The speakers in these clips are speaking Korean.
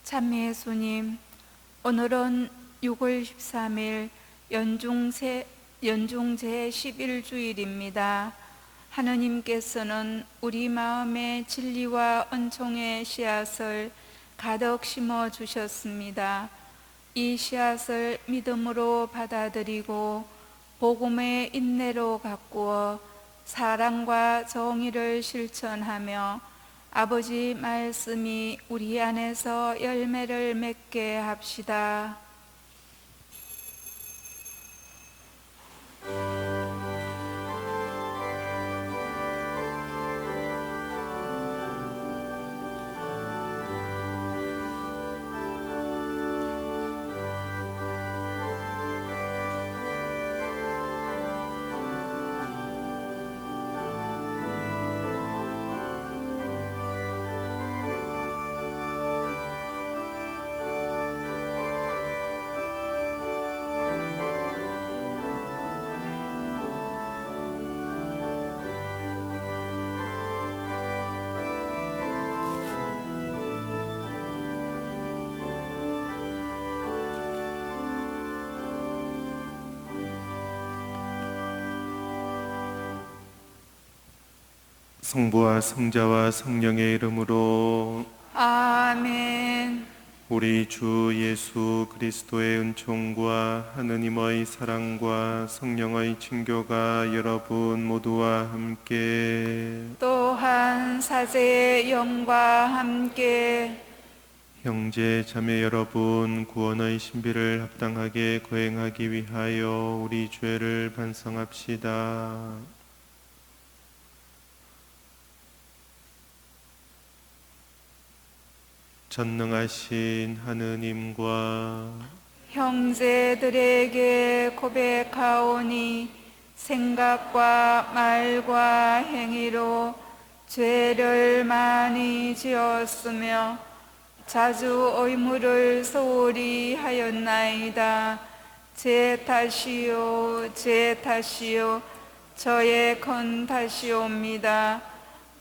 찬미 예수님, 오늘은 6월 13일 연중제 11주일입니다. 하느님께서는 우리 마음에 진리와 은총의 씨앗을 가득 심어 주셨습니다. 이 씨앗을 믿음으로 받아들이고 복음의 인내로 가꾸어 사랑과 정의를 실천하며 아버지 말씀이 우리 안에서 열매를 맺게 합시다. 성부와 성자와 성령의 이름으로 아멘. 우리 주 예수 그리스도의 은총과 하느님의 사랑과 성령의 친교가 여러분 모두와 함께 또한 사제의 영과 함께 형제 자매 여러분, 구원의 신비를 합당하게 거행하기 위하여 우리 죄를 반성합시다. 전능하신 하느님과 형제들에게 고백하오니 생각과 말과 행위로 죄를 많이 지었으며 자주 의무를 소홀히 하였나이다. 제 탓이요 제 탓이요 저의 큰 탓이옵니다.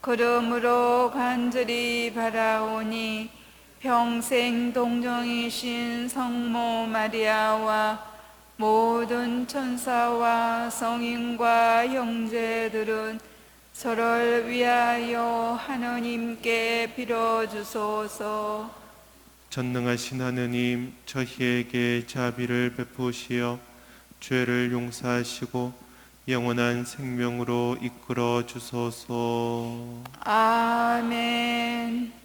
그러므로 간절히 바라오니 평생 동정이신 성모 마리아와 모든 천사와 성인과 형제들은 저를 위하여 하느님께 빌어주소서. 전능하신 하느님, 저희에게 자비를 베푸시어 죄를 용서하시고 영원한 생명으로 이끌어 주소서. 아멘.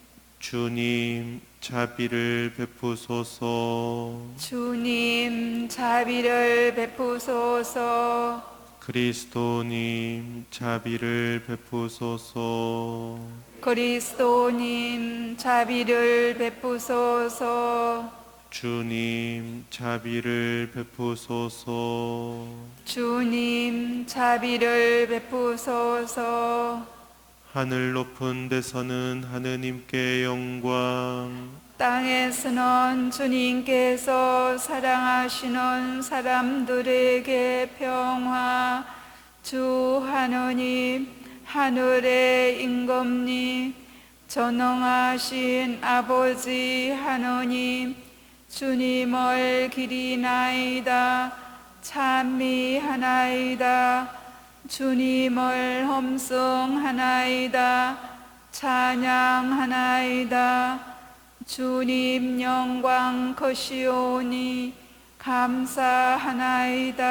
주님, 자비를 베푸소서. 주님, 자비를 베푸소서. 그리스도님, 자비를 베푸소서. 그리스도님, 자비를 베푸소서. 주님, 자비를 베푸소서. 주님, 자비를 베푸소서. 하늘 높은 데서는 하느님께 영광, 땅에서는 주님께서 사랑하시는 사람들에게 평화. 주 하느님, 하늘의 임금님, 전능하신 아버지 하느님, 주님을 기리나이다. 찬미하나이다. 주님을 험송하나이다. 찬양하나이다. 주님 영광 크시오니 감사하나이다.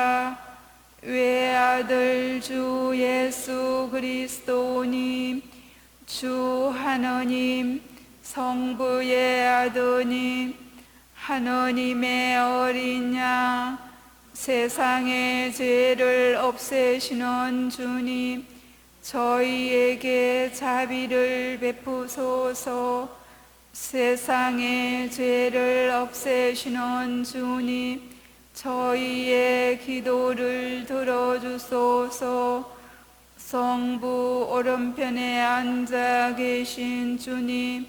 외아들 주 예수 그리스도님, 주 하느님, 성부의 아드님, 하느님의 어린 양, 세상의 죄를 없애시는 주님, 저희에게 자비를 베푸소서. 세상의 죄를 없애시는 주님, 저희의 기도를 들어주소서. 성부 오른편에 앉아 계신 주님,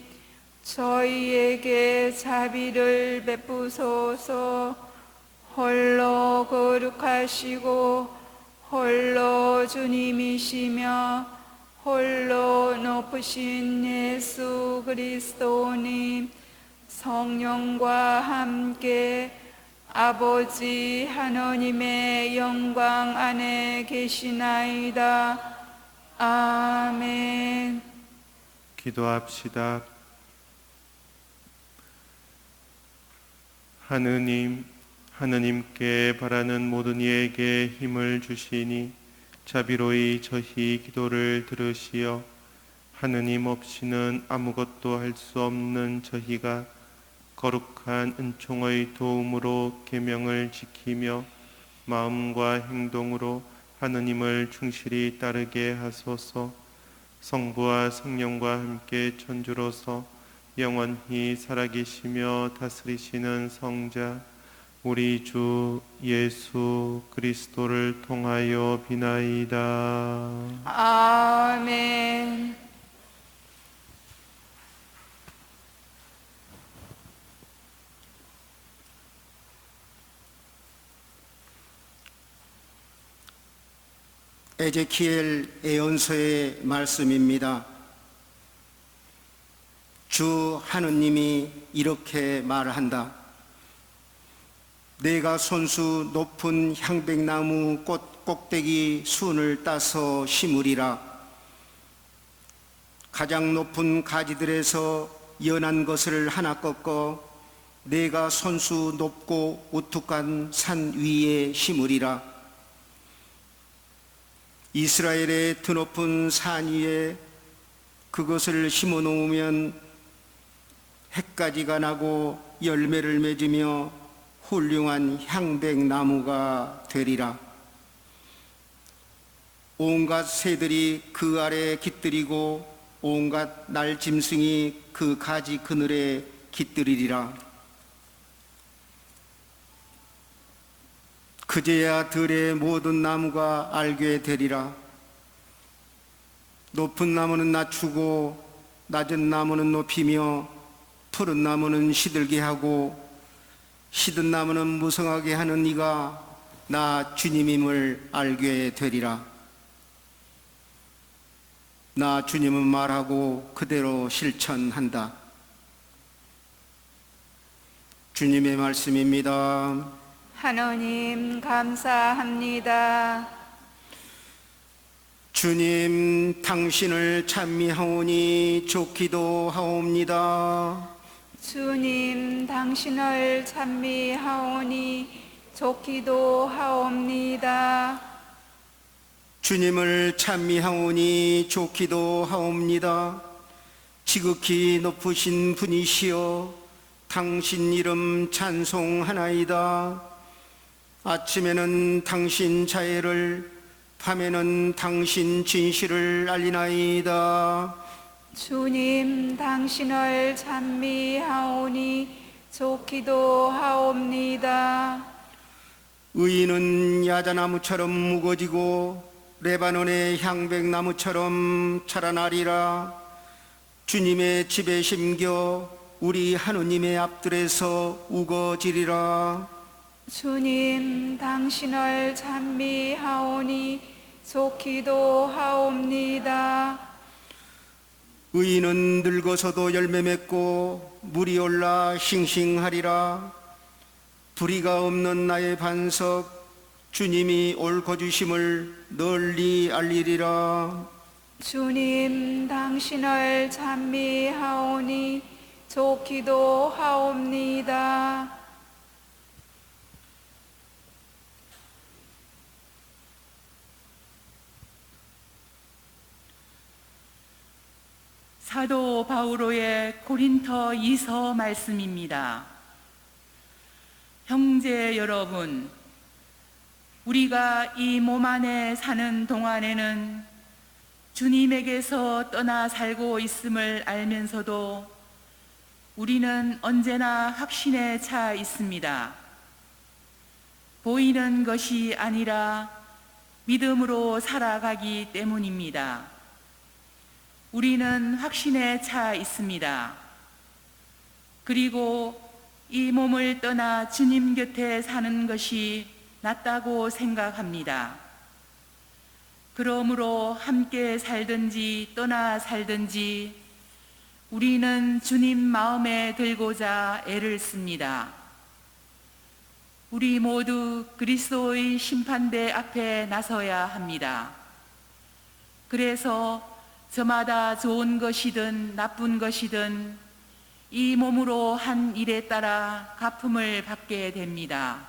저희에게 자비를 베푸소서. 홀로 거룩하시고 홀로 주님이시며 홀로 높으신 예수 그리스도님, 성령과 함께 아버지 하나님의 영광 안에 계시나이다. 아멘. 기도합시다. 하느님께 바라는 모든 이에게 힘을 주시니 자비로이 저희 기도를 들으시어 하느님 없이는 아무것도 할 수 없는 저희가 거룩한 은총의 도움으로 계명을 지키며 마음과 행동으로 하느님을 충실히 따르게 하소서. 성부와 성령과 함께 천주로서 영원히 살아계시며 다스리시는 성자 우리 주 예수 그리스도를 통하여 비나이다. 아멘. 에제키엘 예언서의 말씀입니다. 주 하느님이 이렇게 말한다. 내가 손수 높은 향백나무 꽃 꼭대기 순을 따서 심으리라. 가장 높은 가지들에서 연한 것을 하나 꺾어 내가 손수 높고 우뚝한 산 위에 심으리라. 이스라엘의 드높은 산 위에 그것을 심어 놓으면 해가지가 나고 열매를 맺으며 훌륭한 향백나무가 되리라. 온갖 새들이 그 아래 깃들이고 온갖 날짐승이 그 가지 그늘에 깃들이리라. 그제야 들의 모든 나무가 알게 되리라. 높은 나무는 낮추고 낮은 나무는 높이며 푸른 나무는 시들게 하고 시든 나무는 무성하게 하는 이가 나 주님임을 알게 되리라. 나 주님은 말하고 그대로 실천한다. 주님의 말씀입니다. 하나님 감사합니다. 주님, 당신을 찬미하오니 좋기도 하옵니다. 주님, 당신을 찬미하오니 좋기도 하옵니다. 주님을 찬미하오니 좋기도 하옵니다. 지극히 높으신 분이시여 당신 이름 찬송하나이다. 아침에는 당신 자애를, 밤에는 당신 진실을 알리나이다. 주님, 당신을 찬미하오니 좋기도 하옵니다. 의인은 야자나무처럼 무거지고 레바논의 향백나무처럼 자라나리라. 주님의 집에 심겨 우리 하느님의 앞들에서 우거지리라. 주님, 당신을 찬미하오니 좋기도 하옵니다. 의인은 늙어서도 열매 맺고 물이 올라 싱싱하리라. 불의가 없는 나의 반석 주님이 올 거주심을 널리 알리리라. 주님, 당신을 찬미하오니 좋기도 하옵니다. 사도 바오로의 고린터 2서 말씀입니다. 형제 여러분, 우리가 이 몸 안에 사는 동안에는 주님에게서 떠나 살고 있음을 알면서도 우리는 언제나 확신에 차 있습니다. 보이는 것이 아니라 믿음으로 살아가기 때문입니다. 우리는 확신에 차 있습니다. 그리고 이 몸을 떠나 주님 곁에 사는 것이 낫다고 생각합니다. 그러므로 함께 살든지 떠나 살든지 우리는 주님 마음에 들고자 애를 씁니다. 우리 모두 그리스도의 심판대 앞에 나서야 합니다. 그래서 저마다 좋은 것이든 나쁜 것이든 이 몸으로 한 일에 따라 갚음을 받게 됩니다.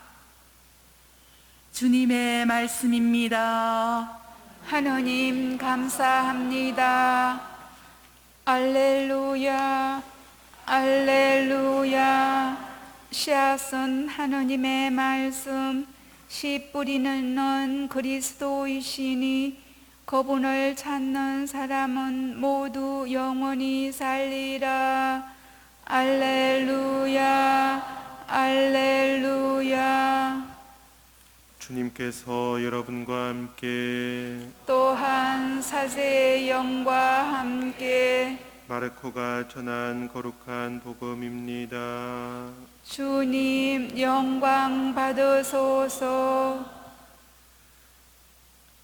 주님의 말씀입니다. 하느님 감사합니다. 알렐루야, 알렐루야. 씨앗은 하느님의 말씀, 씨 뿌리는 그리스도이시니 그분을 찾는 사람은 모두 영원히 살리라. 알렐루야, 알렐루야. 주님께서 여러분과 함께 또한 사제의 영과 함께 마르코가 전한 거룩한 복음입니다. 주님 영광 받으소서.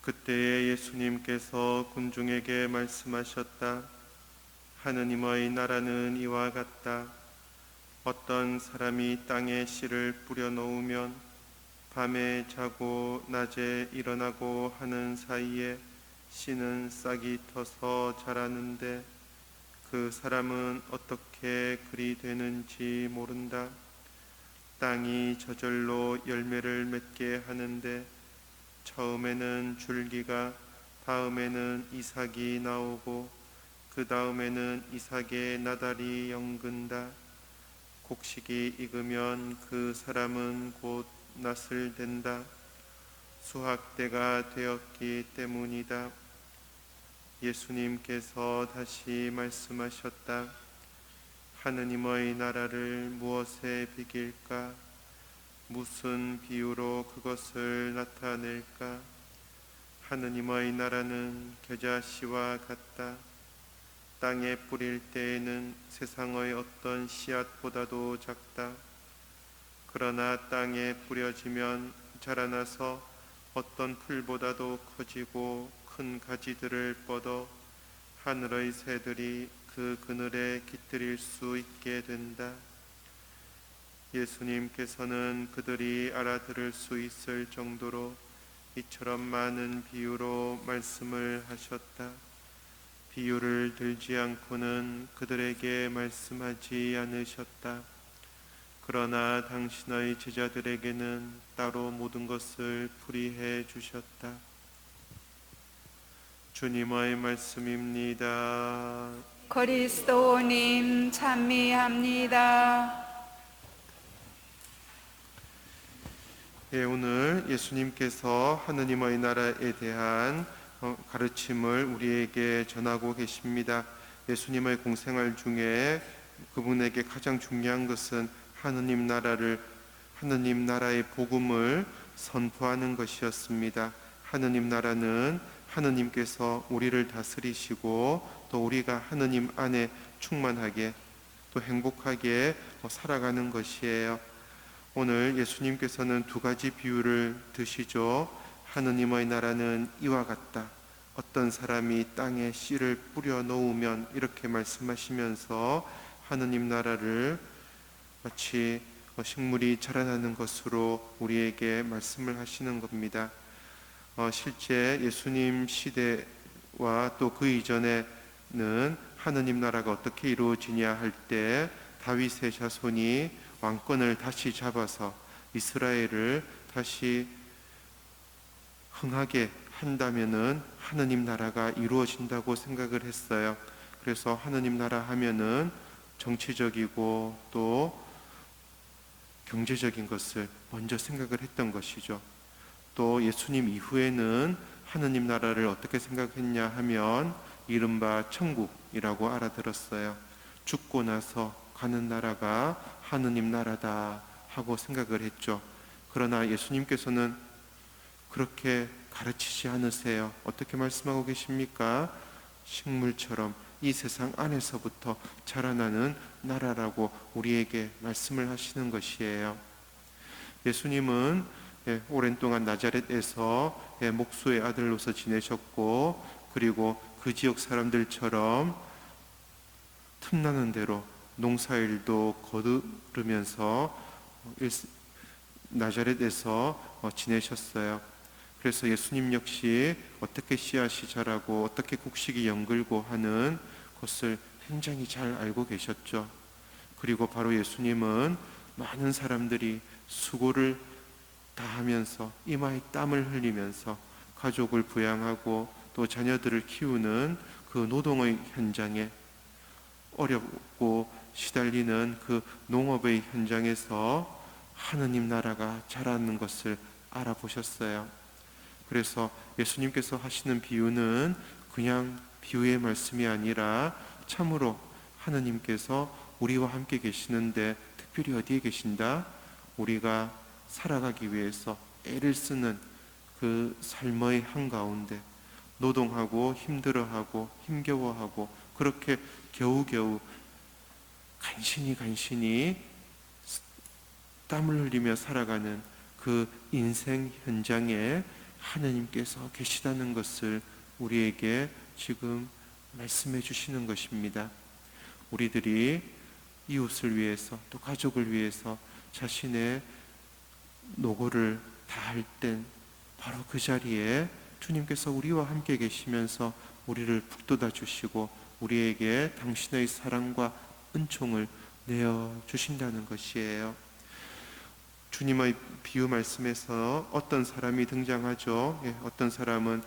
그때에 예수님께서 군중에게 말씀하셨다. 하느님의 나라는 이와 같다. 어떤 사람이 땅에 씨를 뿌려 놓으면 밤에 자고 낮에 일어나고 하는 사이에 씨는 싹이 터서 자라는데 그 사람은 어떻게 그리 되는지 모른다. 땅이 저절로 열매를 맺게 하는데 처음에는 줄기가, 다음에는 이삭이 나오고 그 다음에는 이삭의 나달이 연근다. 곡식이 익으면 그 사람은 곧 낫을 댄다. 수확때가 되었기 때문이다. 예수님께서 다시 말씀하셨다. 하느님의 나라를 무엇에 비길까? 무슨 비유로 그것을 나타낼까? 하느님의 나라는 겨자씨와 같다. 땅에 뿌릴 때에는 세상의 어떤 씨앗보다도 작다. 그러나 땅에 뿌려지면 자라나서 어떤 풀보다도 커지고 큰 가지들을 뻗어 하늘의 새들이 그 그늘에 깃들일 수 있게 된다. 예수님께서는 그들이 알아들을 수 있을 정도로 이처럼 많은 비유로 말씀을 하셨다. 비유를 들지 않고는 그들에게 말씀하지 않으셨다. 그러나 당신의 제자들에게는 따로 모든 것을 풀이해 주셨다. 주님의 말씀입니다. 그리스도님 찬미합니다. 예, 오늘 예수님께서 하느님의 나라에 대한 가르침을 우리에게 전하고 계십니다. 예수님의 공생활 중에 그분에게 가장 중요한 것은 하느님 나라의 복음을 선포하는 것이었습니다. 하느님 나라는 하느님께서 우리를 다스리시고 또 우리가 하느님 안에 충만하게 또 행복하게 살아가는 것이에요. 오늘 예수님께서는 두 가지 비유를 드시죠. 하느님의 나라는 이와 같다. 어떤 사람이 땅에 씨를 뿌려 놓으면, 이렇게 말씀하시면서 하느님 나라를 마치 식물이 자라나는 것으로 우리에게 말씀을 하시는 겁니다. 실제 예수님 시대와 또 그 이전에는 하느님 나라가 어떻게 이루어지냐 할 때 다윗의 자손이 왕권을 다시 잡아서 이스라엘을 다시 흥하게 한다면은 하느님 나라가 이루어진다고 생각을 했어요. 그래서 하느님 나라 하면은 정치적이고 또 경제적인 것을 먼저 생각을 했던 것이죠. 또 예수님 이후에는 하느님 나라를 어떻게 생각했냐 하면 이른바 천국이라고 알아들었어요. 죽고 나서 가는 나라가 하느님 나라다 하고 생각을 했죠. 그러나 예수님께서는 그렇게 가르치지 않으세요. 어떻게 말씀하고 계십니까? 식물처럼 이 세상 안에서부터 자라나는 나라라고 우리에게 말씀을 하시는 것이에요. 예수님은 오랜 동안 나자렛에서 목수의 아들로서 지내셨고, 그리고 그 지역 사람들처럼 틈나는 대로 농사일도 거두면서 나자렛에서 지내셨어요. 그래서 예수님 역시 어떻게 씨앗이 자라고 어떻게 곡식이 연글고 하는 것을 굉장히 잘 알고 계셨죠. 그리고 바로 예수님은 많은 사람들이 수고를 다하면서 이마에 땀을 흘리면서 가족을 부양하고 또 자녀들을 키우는 그 노동의 현장에, 어렵고 시달리는 그 농업의 현장에서 하느님 나라가 자라는 것을 알아보셨어요. 그래서 예수님께서 하시는 비유는 그냥 비유의 말씀이 아니라 참으로 하느님께서 우리와 함께 계시는데, 특별히 어디에 계신다? 우리가 살아가기 위해서 애를 쓰는 그 삶의 한가운데 노동하고 힘들어하고 힘겨워하고 그렇게 겨우겨우 간신히 땀을 흘리며 살아가는 그 인생 현장에 하느님께서 계시다는 것을 우리에게 지금 말씀해 주시는 것입니다. 우리들이 이웃을 위해서 또 가족을 위해서 자신의 노고를 다할 땐 바로 그 자리에 주님께서 우리와 함께 계시면서 우리를 북돋아 주시고 우리에게 당신의 사랑과 은총을 내어 주신다는 것이에요. 주님의 비유 말씀에서 어떤 사람이 등장하죠. 어떤 사람은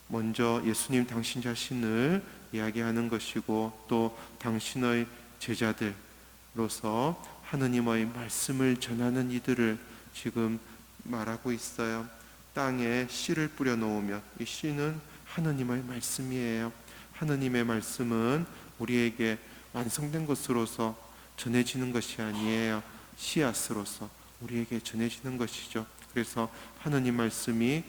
먼저 예수님 당신 자신을 이야기하는 것이고 또 당신의 제자들로서 하느님의 말씀을 전하는 이들을 지금 말하고 있어요. 땅에 씨를 뿌려 놓으면 이 씨는 하느님의 말씀이에요. 하느님의 말씀은 우리에게 완성된 것으로서 전해지는 것이 아니에요. 씨앗으로서 우리에게 전해지는 것이죠. 그래서 하느님 말씀이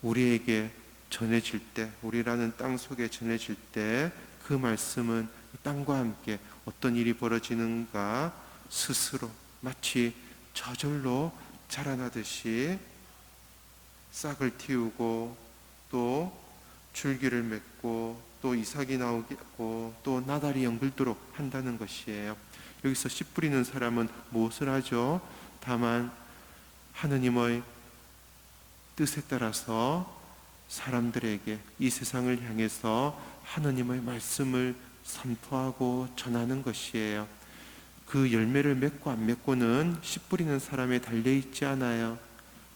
우리에게 전해질 때, 우리라는 땅 속에 전해질 때 그 말씀은 땅과 함께 어떤 일이 벌어지는가 스스로 마치 저절로 자라나듯이 싹을 틔우고 또 줄기를 맺고 또 이삭이 나오고 또 나달이 연글도록 한다는 것이에요. 여기서 씨 뿌리는 사람은 무엇을 하죠? 다만 하느님의 뜻에 따라서 사람들에게 이 세상을 향해서 하느님의 말씀을 선포하고 전하는 것이에요. 그 열매를 맺고 안 맺고는 씨 뿌리는 사람에 달려있지 않아요.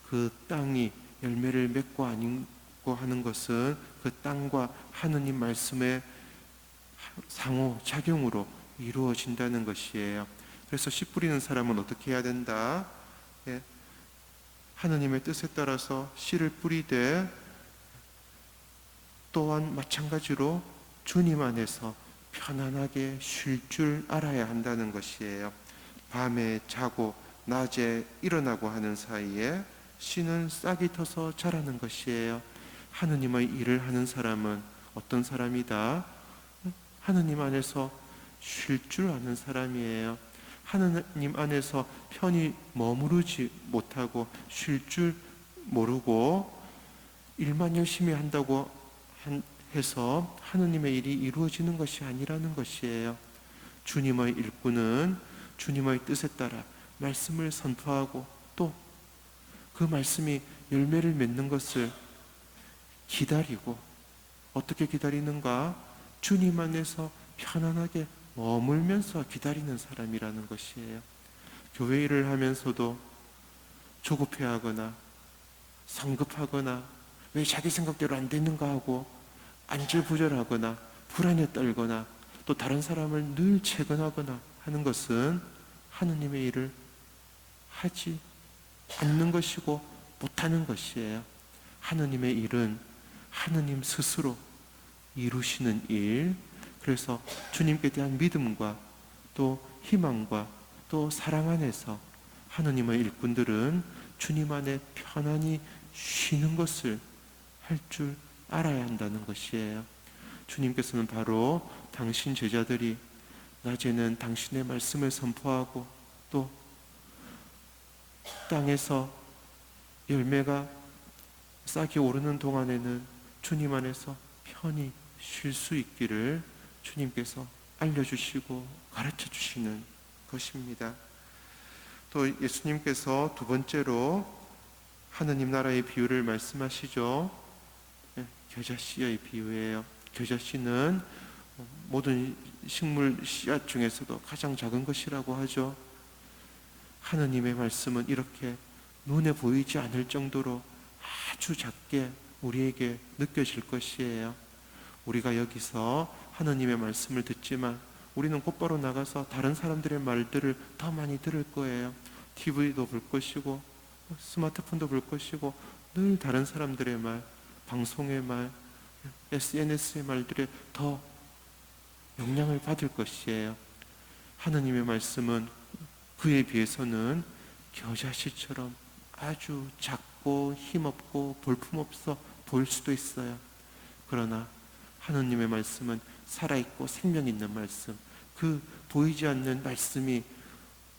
그 땅이 열매를 맺고 아니고 하는 것은 그 땅과 하느님 말씀의 상호작용으로 이루어진다는 것이에요. 그래서 씨 뿌리는 사람은 어떻게 해야 된다? 하느님의 뜻에 따라서 씨를 뿌리되 또한 마찬가지로 주님 안에서 편안하게 쉴 줄 알아야 한다는 것이에요. 밤에 자고 낮에 일어나고 하는 사이에 씨는 싹이 터서 자라는 것이에요. 하느님의 일을 하는 사람은 어떤 사람이다? 하느님 안에서 쉴 줄 아는 사람이에요. 하느님 안에서 편히 머무르지 못하고 쉴 줄 모르고 일만 열심히 한다고 해서 하느님의 일이 이루어지는 것이 아니라는 것이에요. 주님의 일꾼은 주님의 뜻에 따라 말씀을 선포하고 또 그 말씀이 열매를 맺는 것을 기다리고, 어떻게 기다리는가? 주님 안에서 편안하게 머물면서 기다리는 사람이라는 것이에요. 교회 일을 하면서도 조급해하거나 성급하거나 왜 자기 생각대로 안 되는가 하고 안절부절하거나 불안에 떨거나 또 다른 사람을 늘 채근하거나 하는 것은 하느님의 일을 하지 않는 것이고 못하는 것이에요. 하느님의 일은 하느님 스스로 이루시는 일, 그래서 주님께 대한 믿음과 또 희망과 또 사랑 안에서 하느님의 일꾼들은 주님 안에 편안히 쉬는 것을 할 줄 알아야 한다는 것이에요. 주님께서는 바로 당신 제자들이 낮에는 당신의 말씀을 선포하고 또 땅에서 열매가 싹이 오르는 동안에는 주님 안에서 편히 쉴 수 있기를 주님께서 알려주시고 가르쳐 주시는 것입니다. 또 예수님께서 두 번째로 하느님 나라의 비유를 말씀하시죠. 겨자씨의 비유예요. 겨자씨는 모든 식물 씨앗 중에서도 가장 작은 것이라고 하죠. 하느님의 말씀은 이렇게 눈에 보이지 않을 정도로 아주 작게 우리에게 느껴질 것이에요. 우리가 여기서 하느님의 말씀을 듣지만 우리는 곧바로 나가서 다른 사람들의 말들을 더 많이 들을 거예요. TV도 볼 것이고 스마트폰도 볼 것이고 늘 다른 사람들의 말, 방송의 말, SNS의 말들에 더 영향을 받을 것이에요. 하느님의 말씀은 그에 비해서는 겨자씨처럼 아주 작고 힘없고 볼품없어 보일 수도 있어요. 그러나 하느님의 말씀은 살아있고 생명 있는 말씀, 그 보이지 않는 말씀이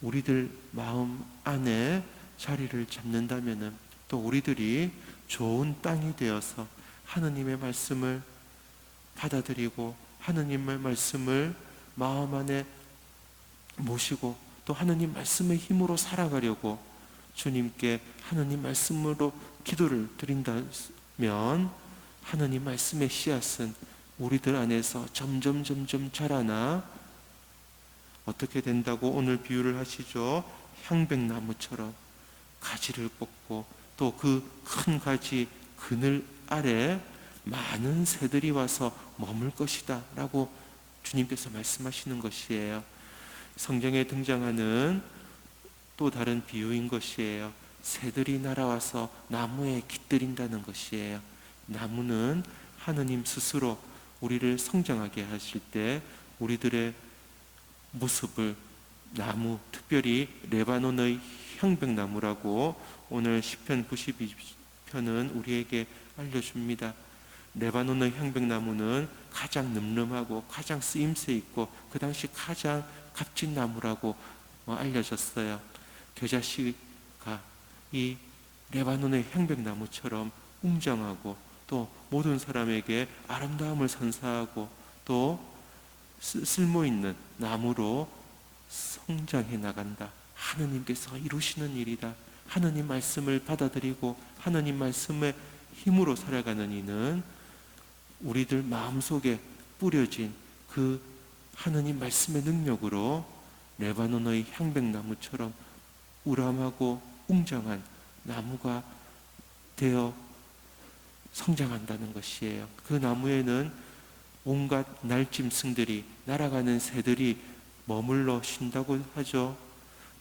우리들 마음 안에 자리를 잡는다면은 또 우리들이 좋은 땅이 되어서 하느님의 말씀을 받아들이고 하느님의 말씀을 마음 안에 모시고 또 하느님 말씀의 힘으로 살아가려고 주님께 하느님 말씀으로 기도를 드린다면 하느님 말씀의 씨앗은 우리들 안에서 점점 자라나 어떻게 된다고 오늘 비유를 하시죠? 향백나무처럼 가지를 꽂고 또 그 큰 가지 그늘 아래 많은 새들이 와서 머물 것이다 라고 주님께서 말씀하시는 것이에요. 성경에 등장하는 또 다른 비유인 것이에요. 새들이 날아와서 나무에 깃들인다는 것이에요. 나무는 하느님 스스로 우리를 성장하게 하실 때 우리들의 모습을 나무, 특별히 레바논의 향백나무라고 오늘 시편 92편은 우리에게 알려줍니다. 레바논의 향백나무는 가장 늠름하고 가장 쓰임새 있고 그 당시 가장 값진 나무라고 알려졌어요. 겨자씨가 이 레바논의 향백나무처럼 웅장하고 또 모든 사람에게 아름다움을 선사하고 또 쓸모있는 나무로 성장해 나간다. 하느님께서 이루시는 일이다. 하느님 말씀을 받아들이고 하느님 말씀의 힘으로 살아가는 이는 우리들 마음속에 뿌려진 그 하느님 말씀의 능력으로 레바논의 향백나무처럼 우람하고 웅장한 나무가 되어 성장한다는 것이에요. 그 나무에는 온갖 날짐승들이, 날아가는 새들이 머물러 쉰다고 하죠.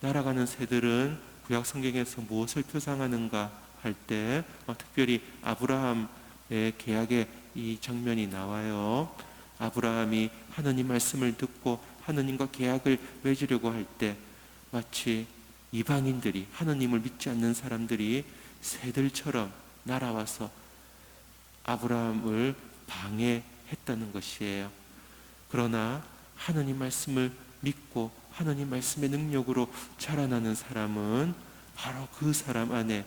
날아가는 새들은 구약 성경에서 무엇을 표상하는가 할 때 특별히 아브라함의 계약의 이 장면이 나와요. 아브라함이 하느님 말씀을 듣고 하느님과 계약을 맺으려고 할 때 마치 이방인들이, 하느님을 믿지 않는 사람들이 새들처럼 날아와서 아브라함을 방해했다는 것이에요. 그러나 하느님 말씀을 믿고 하느님 말씀의 능력으로 자라나는 사람은 바로 그 사람 안에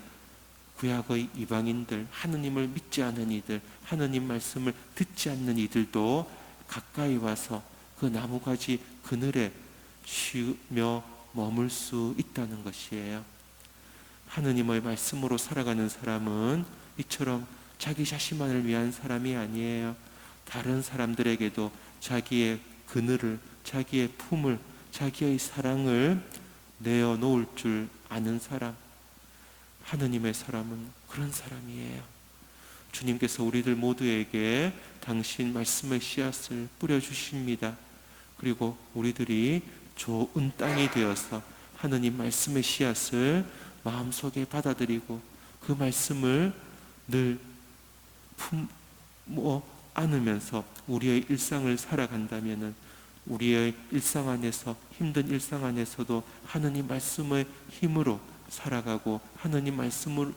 구약의 이방인들, 하느님을 믿지 않은 이들, 하느님 말씀을 듣지 않는 이들도 가까이 와서 그 나무가지 그늘에 쉬며 머물 수 있다는 것이에요. 하느님의 말씀으로 살아가는 사람은 이처럼 자기 자신만을 위한 사람이 아니에요. 다른 사람들에게도 자기의 그늘을, 자기의 품을, 자기의 사랑을 내어놓을 줄 아는 사람, 하느님의 사람은 그런 사람이에요. 주님께서 우리들 모두에게 당신 말씀의 씨앗을 뿌려주십니다. 그리고 우리들이 좋은 땅이 되어서 하느님 말씀의 씨앗을 마음속에 받아들이고 그 말씀을 늘 품어 안으면서 우리의 일상을 살아간다면 우리의 일상 안에서, 힘든 일상 안에서도 하느님 말씀의 힘으로 살아가고 하느님 말씀으로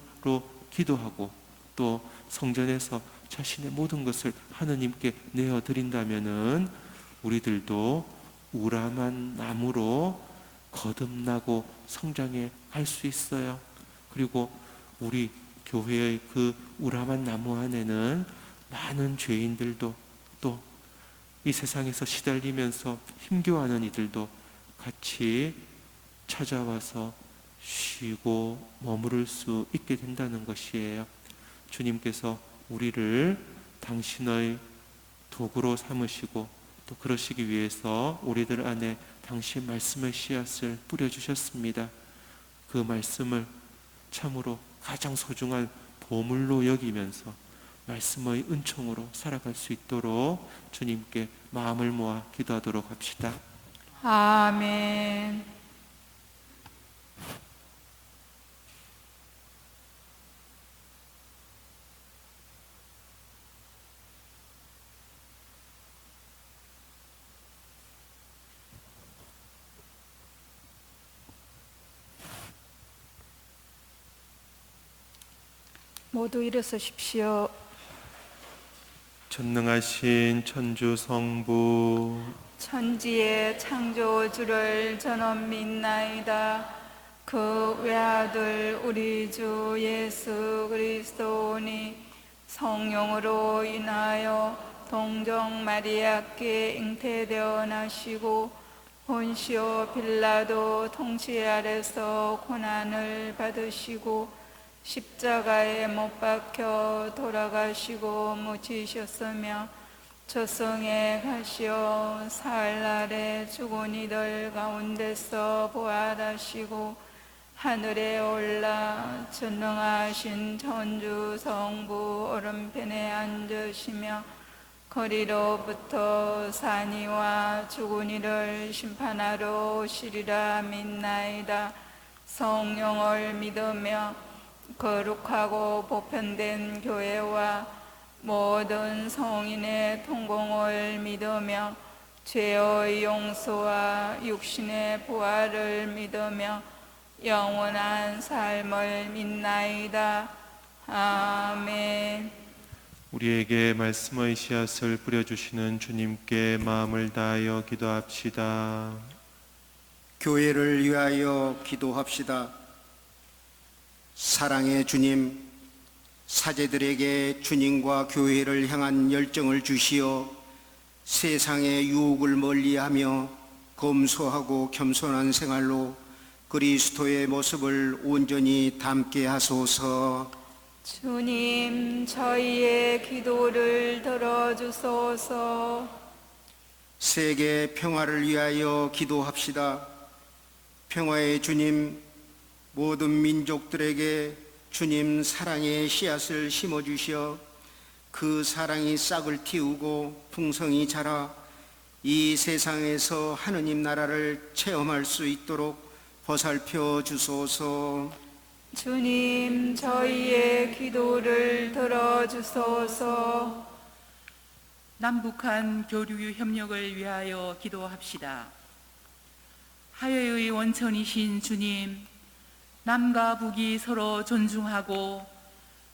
기도하고 또 성전에서 자신의 모든 것을 하느님께 내어드린다면 우리들도 우람한 나무로 거듭나고 성장해 갈 수 있어요. 그리고 우리 교회의 그 우람한 나무 안에는 많은 죄인들도 또 이 세상에서 시달리면서 힘겨워하는 이들도 같이 찾아와서 쉬고 머무를 수 있게 된다는 것이에요. 주님께서 우리를 당신의 도구로 삼으시고 또 그러시기 위해서 우리들 안에 당신 말씀의 씨앗을 뿌려주셨습니다. 그 말씀을 참으로 가장 소중한 보물로 여기면서 말씀의 은총으로 살아갈 수 있도록 주님께 마음을 모아 기도하도록 합시다. 아멘. 모두 일어서십시오. 전능하신 천주 성부, 천지의 창조주를 전원 믿나이다. 그 외아들 우리 주 예수 그리스도니 성령으로 인하여 동정 마리아께 잉태되어 나시고 본시오 빌라도 통치 아래서 고난을 받으시고 십자가에 못 박혀 돌아가시고 묻히셨으며 저승에 가시어 사흘날에 죽은 이들 가운데서 부활하시고 하늘에 올라 전능하신 천주 성부 오른편에 앉으시며 거리로부터 산이와 죽은 이를 심판하러 오시리라 믿나이다. 성령을 믿으며 거룩하고 보편된 교회와 모든 성인의 통공을 믿으며 죄의 용서와 육신의 부활을 믿으며 영원한 삶을 믿나이다. 아멘. 우리에게 말씀의 씨앗을 뿌려주시는 주님께 마음을 다하여 기도합시다. 교회를 위하여 기도합시다. 사랑의 주님, 사제들에게 주님과 교회를 향한 열정을 주시어 세상의 유혹을 멀리하며 검소하고 겸손한 생활로 그리스도의 모습을 온전히 담게 하소서. 주님, 저희의 기도를 들어주소서. 세계 평화를 위하여 기도합시다. 평화의 주님, 모든 민족들에게 주님 사랑의 씨앗을 심어주시어 그 사랑이 싹을 틔우고 풍성히 자라 이 세상에서 하느님 나라를 체험할 수 있도록 보살펴 주소서. 주님, 저희의 기도를 들어주소서. 남북한 교류 협력을 위하여 기도합시다. 화해의 원천이신 주님, 남과 북이 서로 존중하고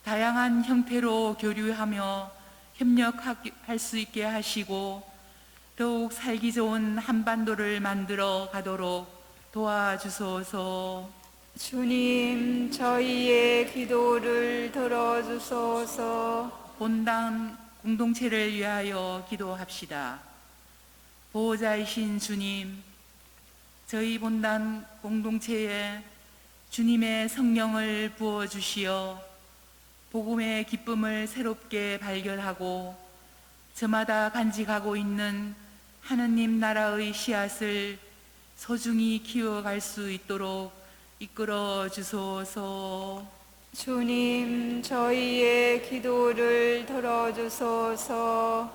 다양한 형태로 교류하며 협력할 수 있게 하시고 더욱 살기 좋은 한반도를 만들어 가도록 도와주소서. 주님, 저희의 기도를 들어주소서. 본당 공동체를 위하여 기도합시다. 보호자이신 주님, 저희 본당 공동체에 주님의 성령을 부어주시어 복음의 기쁨을 새롭게 발견하고 저마다 간직하고 있는 하느님 나라의 씨앗을 소중히 키워갈 수 있도록 이끌어 주소서. 주님, 저희의 기도를 들어주소서.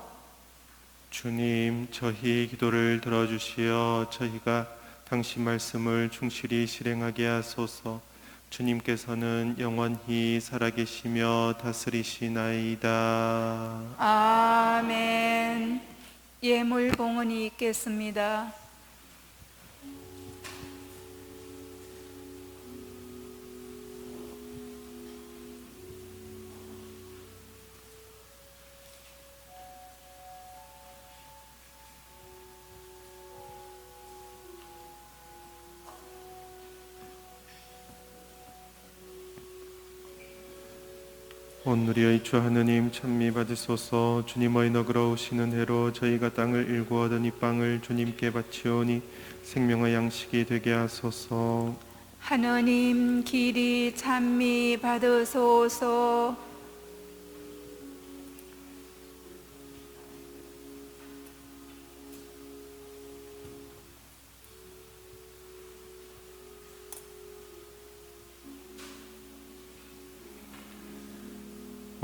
주님, 저희 기도를 들어주시어 저희가 당신 말씀을 충실히 실행하게 하소서. 주님께서는 영원히 살아계시며 다스리시나이다. 아멘. 예물 봉헌이 있겠습니다. 오늘의 주 하느님 찬미 받으소서. 주님의 너그러우시는 해로 저희가 땅을 일구 얻은 이 빵을 주님께 바치오니 생명의 양식이 되게 하소서. 하느님 길이 찬미 받으소서.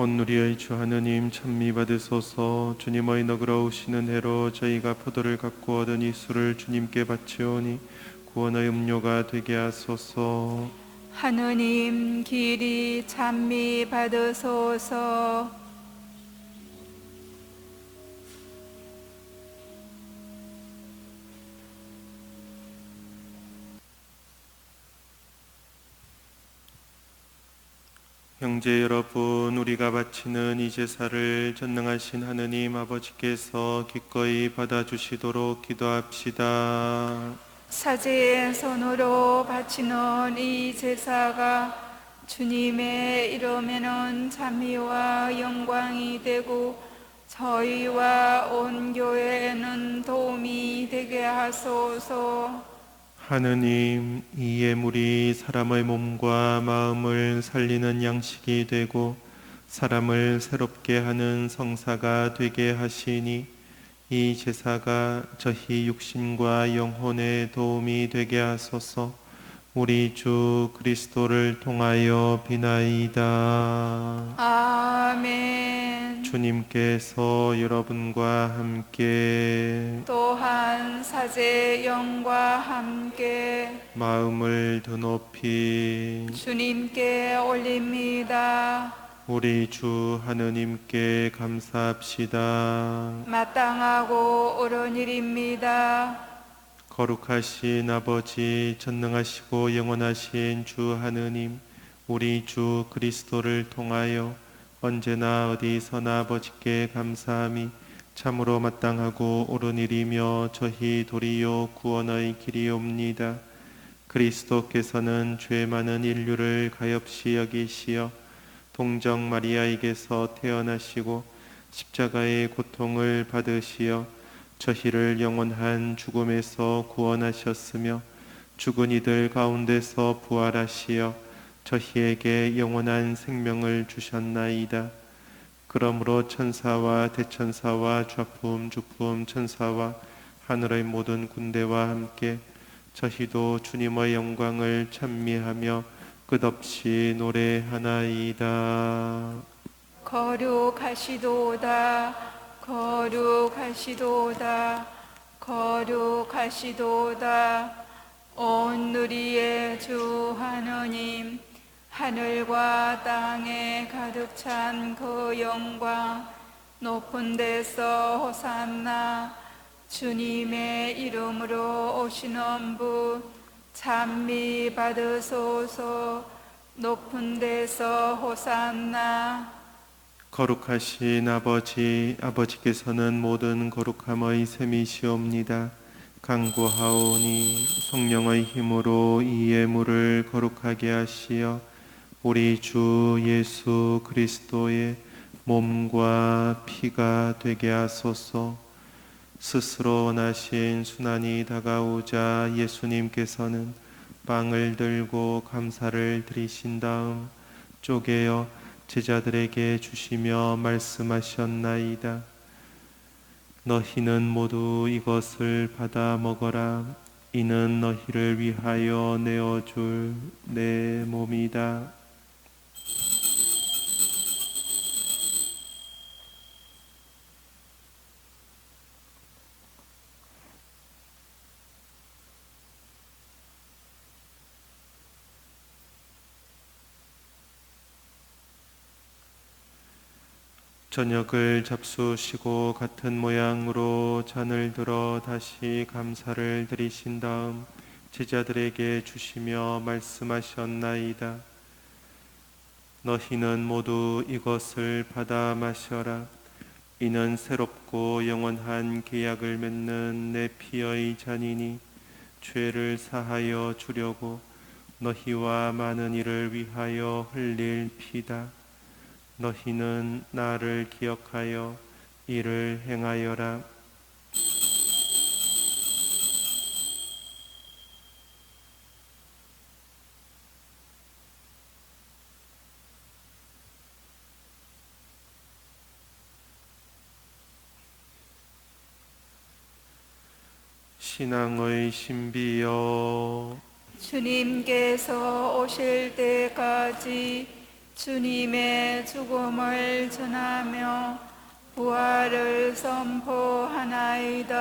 온누리의 주 하느님 찬미 받으소서. 주님의 너그러우시는 해로 저희가 포도를 갖고 얻은 이 술을 주님께 바치오니 구원의 음료가 되게 하소서. 하느님 길이 찬미 받으소서. 형제 여러분, 우리가 바치는 이 제사를 전능하신 하느님 아버지께서 기꺼이 받아주시도록 기도합시다. 사제의 손으로 바치는 이 제사가 주님의 이름에는 찬미와 영광이 되고 저희와 온 교회에는 도움이 되게 하소서. 하느님, 이 예물이 사람의 몸과 마음을 살리는 양식이 되고 사람을 새롭게 하는 성사가 되게 하시니 이 제사가 저희 육신과 영혼에 도움이 되게 하소서. 우리 주 그리스도를 통하여 비나이다. 아멘. 주님께서 여러분과 함께 또한 사제 영과 함께 마음을 더 높이 주님께 올립니다. 우리 주 하느님께 감사합시다. 마땅하고 옳은 일입니다. 거룩하신 아버지, 전능하시고 영원하신 주 하느님, 우리 주 그리스도를 통하여 언제나 어디서나 아버지께 감사함이 참으로 마땅하고 옳은 일이며 저희 도리요 구원의 길이옵니다. 그리스도께서는 죄 많은 인류를 가엾이 여기시어 동정 마리아에게서 태어나시고 십자가의 고통을 받으시어 저희를 영원한 죽음에서 구원하셨으며 죽은 이들 가운데서 부활하시어 저희에게 영원한 생명을 주셨나이다. 그러므로 천사와 대천사와 좌품 주품 천사와 하늘의 모든 군대와 함께 저희도 주님의 영광을 찬미하며 끝없이 노래하나이다. 거룩하시도다. 거룩하시도다. 거룩하시도다. 온 누리의 주 하느님, 하늘과 땅에 가득 찬 그 영광, 높은 데서 호산나. 주님의 이름으로 오시는 분 찬미 받으소서. 높은 데서 호산나. 거룩하신 아버지, 아버지께서는 모든 거룩함의 셈이시옵니다. 간구하오니 성령의 힘으로 이 예물을 거룩하게 하시어 우리 주 예수 그리스도의 몸과 피가 되게 하소서. 스스로 원하신 순환이 다가오자 예수님께서는 빵을 들고 감사를 드리신 다음 쪼개어 제자들에게 주시며 말씀하셨나이다. 너희는 모두 이것을 받아 먹어라. 이는 너희를 위하여 내어줄 내 몸이다. 저녁을 잡수시고 같은 모양으로 잔을 들어 다시 감사를 드리신 다음 제자들에게 주시며 말씀하셨나이다. 너희는 모두 이것을 받아 마셔라. 이는 새롭고 영원한 계약을 맺는 내 피의 잔이니 죄를 사하여 주려고 너희와 많은 이를 위하여 흘릴 피다. 너희는 나를 기억하여 이를 행하여라. 신앙의 신비여, 주님께서 오실 때까지 주님의 죽음을 전하며 부활을 선포하나이다.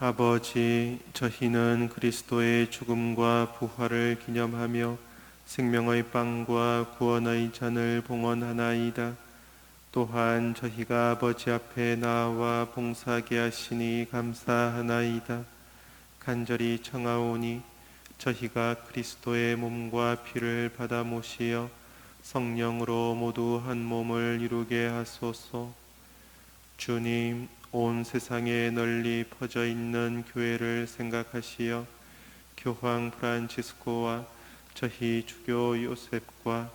아버지, 저희는 그리스도의 죽음과 부활을 기념하며 생명의 빵과 구원의 잔을 봉헌하나이다. 또한 저희가 아버지 앞에 나와 봉사하게 하시니 감사하나이다. 간절히 청하오니 저희가 그리스도의 몸과 피를 받아 모시어 성령으로 모두 한 몸을 이루게 하소서. 주님, 온 세상에 널리 퍼져 있는 교회를 생각하시어 교황 프란치스코와 저희 주교 요셉과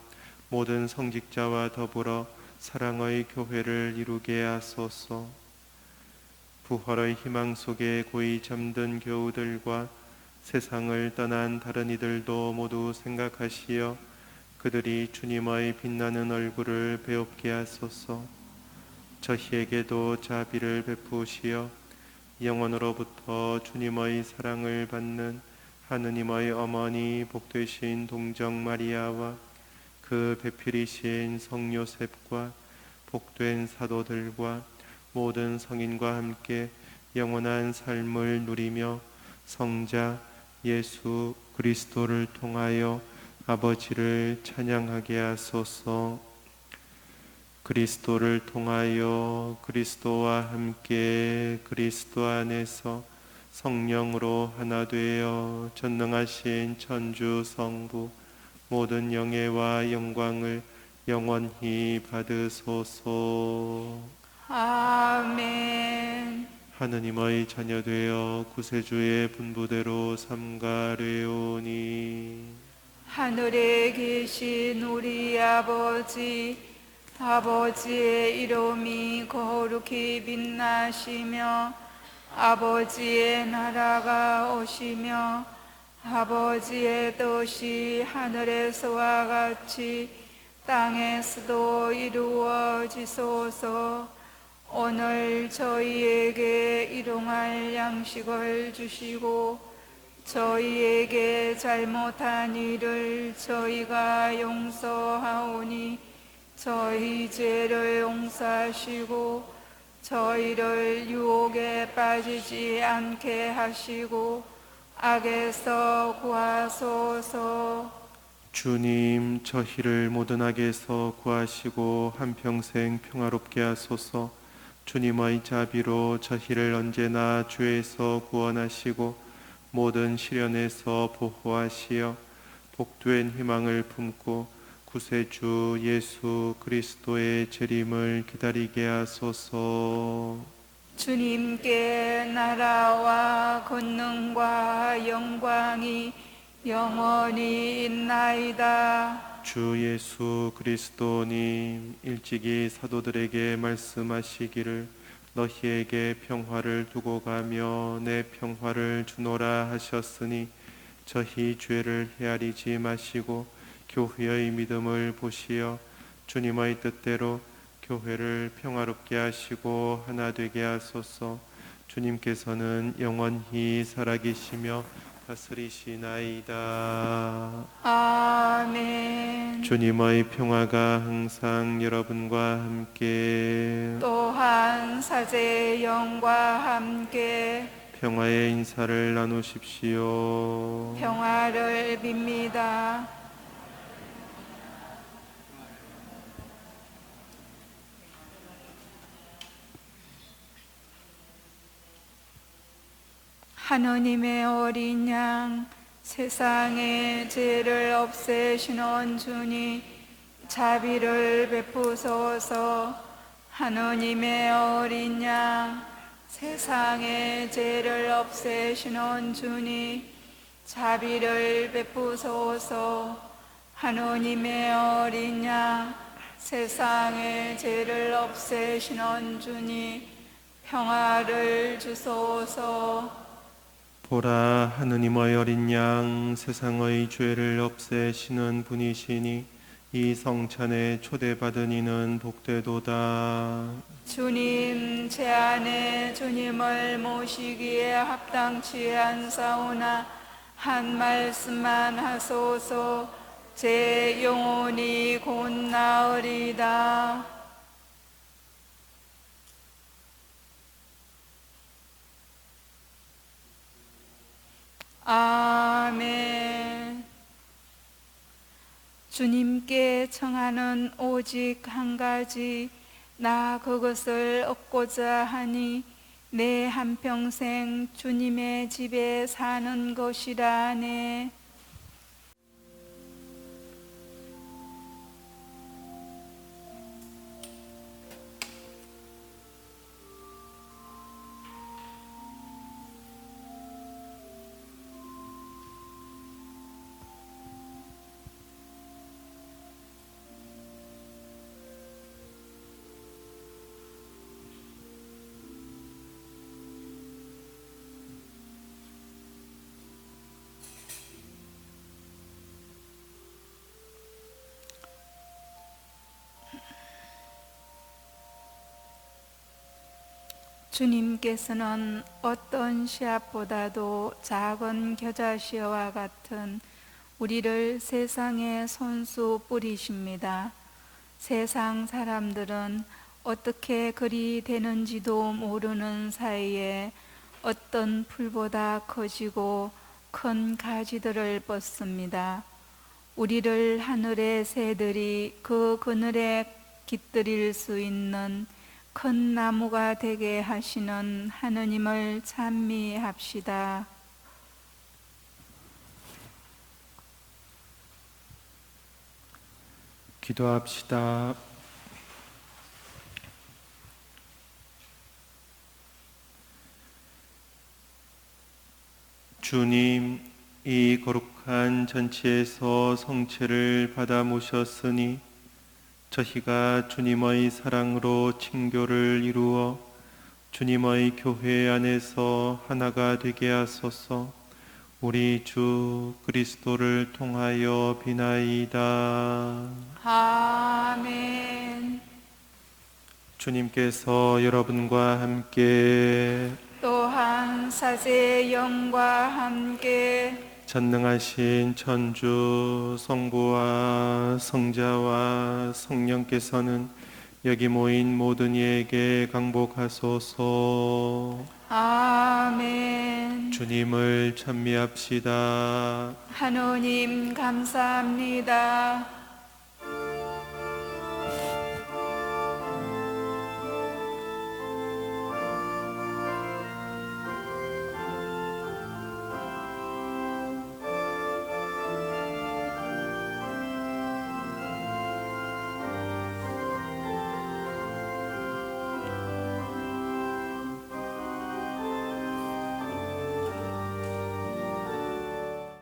모든 성직자와 더불어 사랑의 교회를 이루게 하소서. 부활의 희망 속에 고이 잠든 교우들과 세상을 떠난 다른 이들도 모두 생각하시어 그들이 주님의 빛나는 얼굴을 배웁게 하소서. 저희에게도 자비를 베푸시어 영원으로부터 주님의 사랑을 받는 하느님의 어머니 복되신 동정 마리아와 그 배필이신 성 요셉과 복된 사도들과 모든 성인과 함께 영원한 삶을 누리며 성자 예수 그리스도를 통하여 아버지를 찬양하게 하소서. 그리스도를 통하여 그리스도와 함께 그리스도 안에서 성령으로 하나 되어 전능하신 천주 성부 모든 영예와 영광을 영원히 받으소서. 아멘. 하느님의 자녀 되어 구세주의 분부대로 삼가려오니 하늘에 계신 우리 아버지의 이름이 거룩히 빛나시며 아버지의 나라가 오시며 아버지의 뜻이 하늘에서와 같이 땅에서도 이루어지소서. 오늘 저희에게 일용할 양식을 주시고 저희에게 잘못한 일을 저희가 용서하오니 저희 죄를 용서하시고 저희를 유혹에 빠지지 않게 하시고 악에서 구하소서. 주님, 저희를 모든 악에서 구하시고 한평생 평화롭게 하소서. 주님의 자비로 저희를 언제나 죄에서 구원하시고 모든 시련에서 보호하시어 복된 희망을 품고 구세주 예수 그리스도의 재림을 기다리게 하소서. 주님께 나라와 권능과 영광이 영원히 있나이다. 주 예수 그리스도님, 일찍이 사도들에게 말씀하시기를 너희에게 평화를 두고 가며 내 평화를 주노라 하셨으니 저희 죄를 헤아리지 마시고 교회의 믿음을 보시어 주님의 뜻대로 교회를 평화롭게 하시고 하나 되게 하소서. 주님께서는 영원히 살아계시며 다스리시나이다. 아멘. 주님의 평화가 항상 여러분과 함께 또한 사제의 영과 함께 평화의 인사를 나누십시오. 평화를 빕니다. 하느님의 어린 양, 세상의 죄를 없애시는 주님, 자비를 베푸소서. 하느님의 어린 양, 세상의 죄를 없애시는 주님, 자비를 베푸소서. 하느님의 어린 양, 세상의 죄를 없애시는 주님 평화를 주소서. 보라, 하느님의 어린 양, 세상의 죄를 없애시는 분이시니 이 성찬에 초대받은 이는 복되도다. 주님, 제 안에 주님을 모시기에 합당치 않사오나 한 말씀만 하소서. 제 영혼이 곧 나으리다. 아멘. 주님께 청하는 오직 한 가지, 나 그것을 얻고자 하니 내 한평생 주님의 집에 사는 것이라네. 주님께서는 어떤 씨앗보다도 작은 겨자씨와 같은 우리를 세상에 손수 뿌리십니다. 세상 사람들은 어떻게 그리 되는지도 모르는 사이에 어떤 풀보다 커지고 큰 가지들을 뻗습니다. 우리를 하늘의 새들이 그 그늘에 깃들일 수 있는 큰 나무가 되게 하시는 하느님을 찬미합시다. 기도합시다. 주님, 이 거룩한 잔치에서 성체를 받아 모셨으니 저희가 주님의 사랑으로 친교를 이루어 주님의 교회 안에서 하나가 되게 하소서. 우리 주 그리스도를 통하여 비나이다. 아멘. 주님께서 여러분과 함께 또한 사제의 영과 함께 전능하신 천주 성부와 성자와 성령께서는 여기 모인 모든 이에게 강복하소서. 아멘. 주님을 찬미합시다. 하느님 감사합니다.